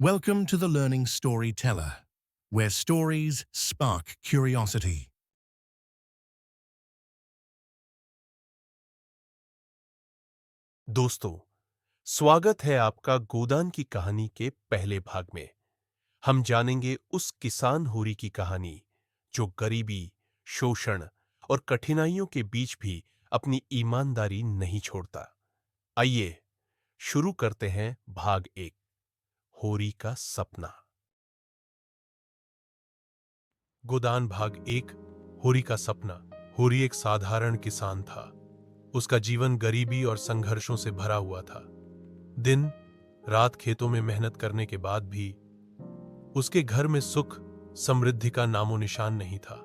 Welcome to the Learning Storyteller, where stories spark curiosity. दोस्तों, स्वागत है आपका गोदान की कहानी के पहले भाग में। हम जानेंगे उस किसान होरी की कहानी जो गरीबी, शोषण और कठिनाइयों के बीच भी अपनी ईमानदारी नहीं छोड़ता। आइए शुरू करते हैं भाग 1, होरी का सपना। गोदान भाग 1, होरी का सपना। होरी एक साधारण किसान था। उसका जीवन गरीबी और संघर्षों से भरा हुआ था। दिन रात खेतों में मेहनत करने के बाद भी उसके घर में सुख समृद्धि का नामो निशान नहीं था।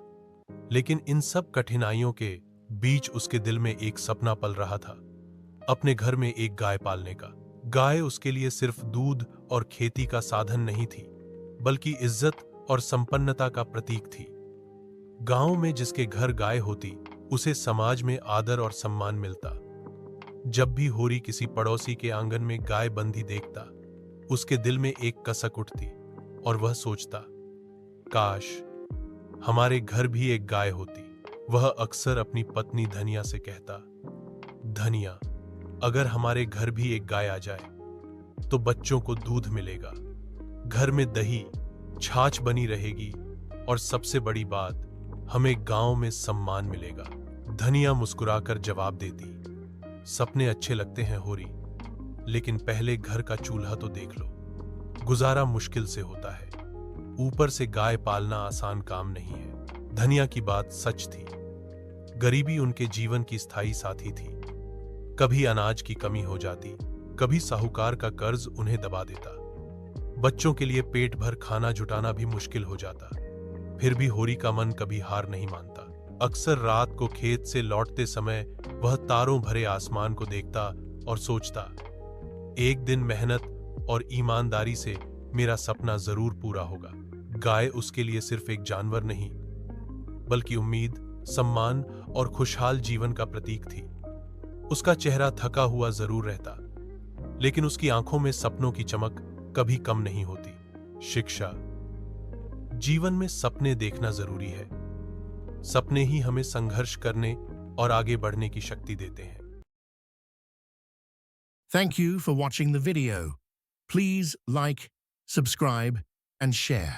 लेकिन इन सब कठिनाइयों के बीच उसके दिल में एक सपना पल रहा था, अपने घर में एक गाय पालने का। गाय उसके लिए सिर्फ दूध और खेती का साधन नहीं थी, बल्कि इज्जत और संपन्नता का प्रतीक थी। गांव में जिसके घर गाय होती, उसे समाज में आदर और सम्मान मिलता। जब भी होरी किसी पड़ोसी के आंगन में गाय बंधी देखता, उसके दिल में एक कसक उठती और वह सोचता, काश हमारे घर भी एक गाय होती। वह अक्सर अपनी पत्नी धनिया से कहता, धनिया, अगर हमारे घर भी एक गाय आ जाए तो बच्चों को दूध मिलेगा, घर में दही छाछ बनी रहेगी और सबसे बड़ी बात, हमें गांव में सम्मान मिलेगा। धनिया मुस्कुराकर जवाब देती, सपने अच्छे लगते हैं होरी, लेकिन पहले घर का चूल्हा तो देख लो। गुजारा मुश्किल से होता है, ऊपर से गाय पालना आसान काम नहीं है। धनिया की बात सच थी। गरीबी उनके जीवन की स्थायी साथी थी। कभी अनाज की कमी हो जाती, कभी साहूकार का कर्ज उन्हें दबा देता। बच्चों के लिए पेट भर खाना जुटाना भी मुश्किल हो जाता। फिर भी होरी का मन कभी हार नहीं मानता। अक्सर रात को खेत से लौटते समय वह तारों भरे आसमान को देखता और सोचता, एक दिन मेहनत और ईमानदारी से मेरा सपना जरूर पूरा होगा। गाय उसके लिए सिर्फ एक जानवर नहीं, बल्कि उम्मीद, सम्मान और खुशहाल जीवन का प्रतीक थी। उसका चेहरा थका हुआ जरूर रहता, लेकिन उसकी आंखों में सपनों की चमक कभी कम नहीं होती। शिक्षा। जीवन में सपने देखना जरूरी है। सपने ही हमें संघर्ष करने और आगे बढ़ने की शक्ति देते हैं। Thank you for watching the video. Please like, subscribe, and share.